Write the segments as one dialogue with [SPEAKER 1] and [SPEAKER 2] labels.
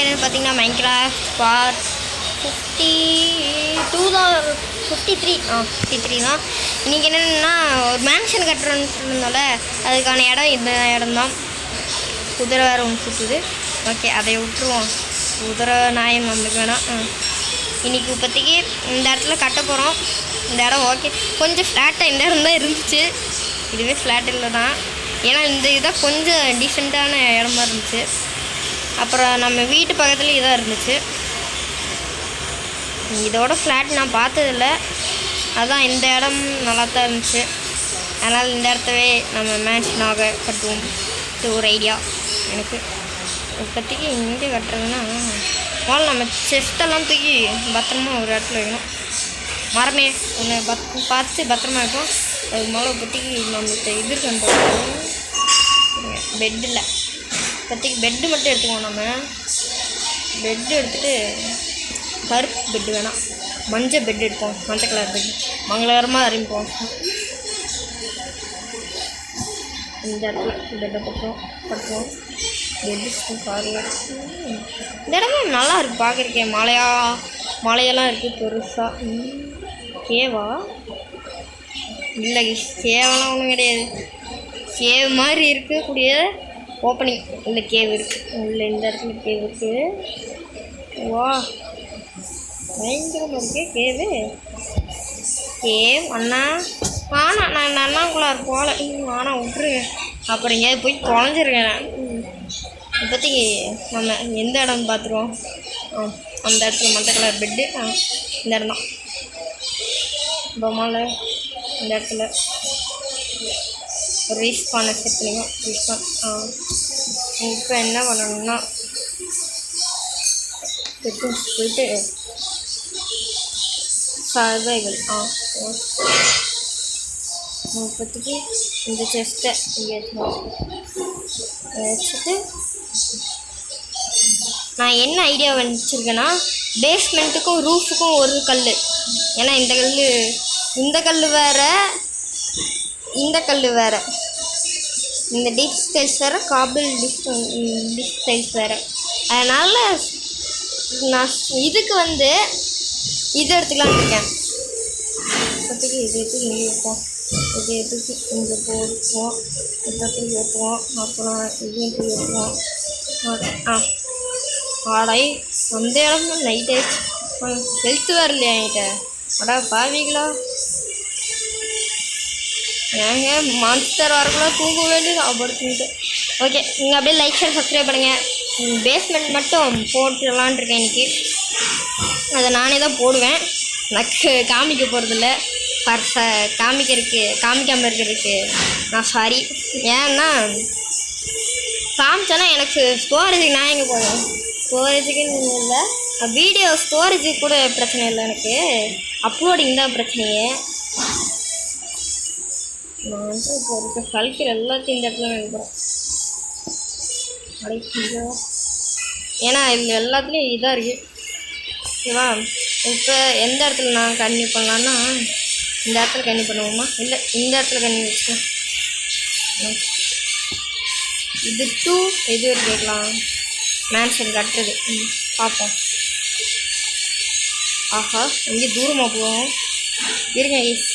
[SPEAKER 1] என்னென்னு பார்த்தீங்கன்னா Minecraft part 52 தான், 53 தான். இன்றைக்கி என்னென்னா ஒரு மேன்ஷன் கட்டுறோன்னு சொன்னதால அதுக்கான இடம் இந்த இடம் தான். குதிரை வேறு ஒன்று சுற்றுது. ஓகே, அதை விட்டுருவோம். குதிரை நாயம் நம்மளுக்கு வேணாம். இன்றைக்கி இப்போதைக்கு இந்த இடத்துல கட்ட போகிறோம். இந்த இடம் ஓகே, கொஞ்சம் ஃப்ளாட்டாக இந்த இடம் தான் இருந்துச்சு. இதுவே ஃப்ளாட் இல்லை தான், ஏன்னா இந்த இதான் கொஞ்சம் டீசெண்டான இடமா இருந்துச்சு. அப்புறம் நம்ம வீட்டு பக்கத்துலேயும் இதாக இருந்துச்சு. இதோட ஃப்ளாட் நான் பார்த்ததில்ல, அதுதான் இந்த இடம் நல்லா தான் இருந்துச்சு. அதனால் இந்த இடத்தவே நம்ம மேன்ஷனாக கட்டுவோம். இது ஒரு ஐடியா எனக்கு. இப்போதைக்கு இங்கே கட்டுறதுன்னா முதல்ல நம்ம செஸ்ட்டெல்லாம் தூக்கி பத்திரமா ஒரு இடத்துல வைக்கணும். மரமே ஒன்று பார்த்து பத்திரமா இருக்கும். அது முதல்ல இப்போதைக்கு நம்மளுக்கு இது பண்ணுறோம். பெட் இல்லை, இப்போதைக்கு பெட்டு மட்டும் எடுத்துக்குவோம். நம்ம பெட்டு எடுத்துகிட்டு கருப்பு பெட்டு வேணாம், மஞ்சள் பெட் எடுப்போம். மஞ்சள் கலர் பெட் மங்களகரமாக அறிவிப்போம். இந்த இடத்துல பெட்டை பட்டுவோம். Bed forward. இந்த இடமே நல்லா இருக்குது பார்க்குறக்கே. மலையெல்லாம் இருக்குது பெருசாக. கேவா இல்லை, கேவெல்லாம் ஒன்றும் கிடையாது. கேவ் மாதிரி இருக்கக்கூடிய ஓப்பனிங் இல்லை, கேவ் இருக்குது இல்லை. இந்த இடத்துல கேவ் இருக்குது. வா, பயங்கரமாக இருக்கே கேவு. கேவ் அண்ணா வானா, நான் இந்த அண்ணாக்குள்ளார் போகல. வானா விட்டுருங்க, அப்புறம் எங்கேயாவது போய் தொலைஞ்சிருக்கேன் நான். இப்போதைக்கு நம்ம எந்த இடம்னு பார்த்துருவோம். அந்த இடத்துல மஞ்சள் கலர் பெட்டு. இந்த இடம் தான் பொம்மாவில். இந்த இடத்துல ரீஸ்பானை செட் பண்ணிக்கோம். ரீஸ்பான். இப்போ என்ன பண்ணணும்னா செட்டிங்ஸ் போயிட்டு சர்வைவல். இப்போதைக்கு இந்த செஸ்ட்டை இங்கே வச்சுட்டு நான் என்ன ஐடியா வச்சுருக்கேன்னா பேஸ்மெண்ட்டுக்கும் ரூஃபுக்கும் ஒரு கல். ஏன்னா இந்த கல் வேறு, இந்த கல் வேறு, இந்த டிப் ஸ்டைல்ஸ் வேறு, காபிள் டிப் ஸ்டைல்ஸ் வேறு. அதனால் நான் இதுக்கு இது எடுத்துக்கலான்னு இருக்கேன். இப்போதைக்கு இது எடுத்து இங்கே வைப்போம். இது எடுத்து இங்கே போடுவோம். இப்போதைக்கு வைப்போம். அப்புறம் இதையும் போய் வைப்போம். ஆடை அந்த இடம்னா நைட் ஆயிடுச்சு. ஹெல்த்து வேறு இல்லையா என்கிட்ட. அடா பாவிங்களா, ஏங்க மான்ஸ்டர் வரக்குள்ள தூங்க வேண்டியது அப்படின்ட்டு. ஓகே, நீங்கள் அப்படியே லைக் ஷேர் சப்ஸ்கிரைப் பண்ணுங்கள். பேஸ்மெண்ட் மட்டும் போட்டுடலான் இருக்கேன் இன்றைக்கி. அதை நானே தான் போடுவேன். எனக்கு காமிக்க போகிறதில்ல. காமிக்காமல் இருக்கிறதுக்கு நான் சாரி. ஏன்னா காமிச்சேன்னா எனக்கு ஸ்டோரேஜுக்கு நான் எங்கே போவேன். ஸ்டோரேஜுக்குன்னு இல்லை, வீடியோ ஸ்டோரேஜுக்கு கூட பிரச்சனை இல்லை. எனக்கு அப்லோடிங் தான் பிரச்சனையே. நான் இப்போ இருக்க கல்கிற எல்லாத்தையும் இந்த இடத்துல நினைக்கிறேன். ஏன்னா இது எல்லாத்துலேயும் இதாக இருக்குது. ஓகேவா? இப்போ எந்த இடத்துல நான் கன்னியூ பண்ணலான்னா இந்த இடத்துல கன்னியூ பண்ணுவோமா, இல்லை இந்த இடத்துல கன்னியூ வச்சுக்கலாம். இது டூ எது வரை கேட்கலாம். மேன்ஷன் கட்டுறது பார்ப்போம். ஆஹா, இங்கே தூரமாக போவோம். இருங்க ஈஸ்.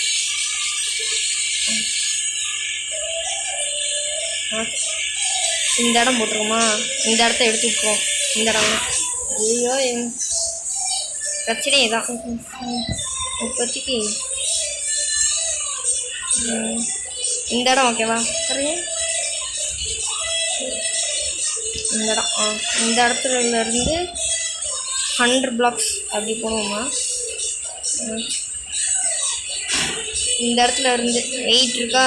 [SPEAKER 1] இந்த இடம் போட்டுருவோமா, இந்த இடத்த எடுத்து விட்டுருவோம். இந்த இடம் ஐயோ பிரச்சனையே தான். இப்போதைக்கு இந்த இடம் ஓகேவா? சரிங்க, இந்த இடம். இந்த இடத்துலேருந்து 100 blocks அப்படி போடுவோமா. இந்த இடத்துல இருந்து 8 இருக்கா,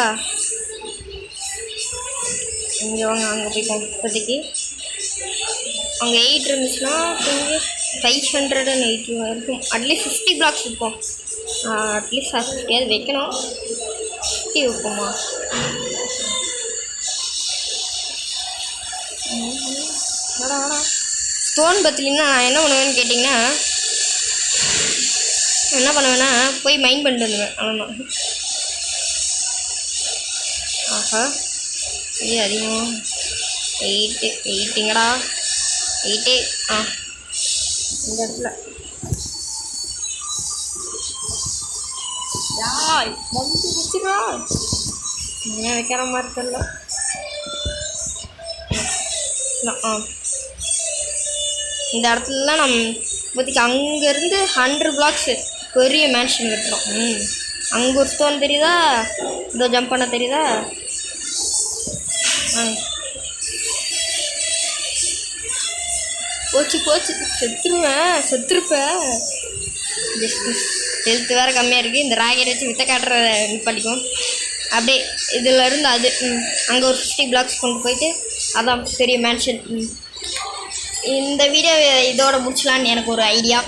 [SPEAKER 1] இங்கே வாங்க அங்கே போய்ப்போம். இப்போதைக்கு அங்கே 8 இருந்துச்சுன்னா கொஞ்சம் 580 இருக்கும். அட்லீஸ்ட் 50 blocks இருக்கும். அட்லீஸ்ட் 50 வைக்கணும். 50 வைப்போமா. ஸ்டோன் பத்திலின்னா நான் என்ன பண்ணுவேன்னு கேட்டிங்கன்னா, என்ன பண்ணுவேன்னா போய் மைண்ட் பண்ணிட்டு வந்துடுவேன். அவ்வளோதான். ஆஹா, இது அதிகம். 8ங்கடா போயிட்டே இந்த இடத்துல வந்து வச்சுக்கா ஏன் வைக்கிற மாதிரி தெரியல. இந்த இடத்துலலாம் நம்ம இப்போதைக்கு அங்கேருந்து 100 blocks பெரிய மேன்ஷன் கட்டுறோம். அங்கே ஒரு ஸ்டோன் தெரியுதா, இதோ ஜம்ப் பண்ண தெரியுதா? போச்சு செத்துருப்பேன். ஜஸ்ட் ஹெல்த் வேறு கம்மியாக இருக்குது. இந்த ராக்கெட் வச்சு வித்த காட்டுற பண்ணிக்கும். அப்படியே இதிலேருந்து அது அங்கே ஒரு 50 blocks கொண்டு போயிட்டு அதான் பெரிய மேன்ஷன். இந்த வீடியோ இதோட முடிச்சலான்னு எனக்கு ஒரு ஐடியா.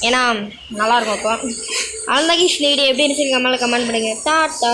[SPEAKER 1] ஏன்னா நல்லாயிருக்கும். அப்போ அவ்வளோதான். இந்த வீடியோ எப்படி இருந்துச்சு கமெண்ட் பண்ணுங்கள். டாட்டா.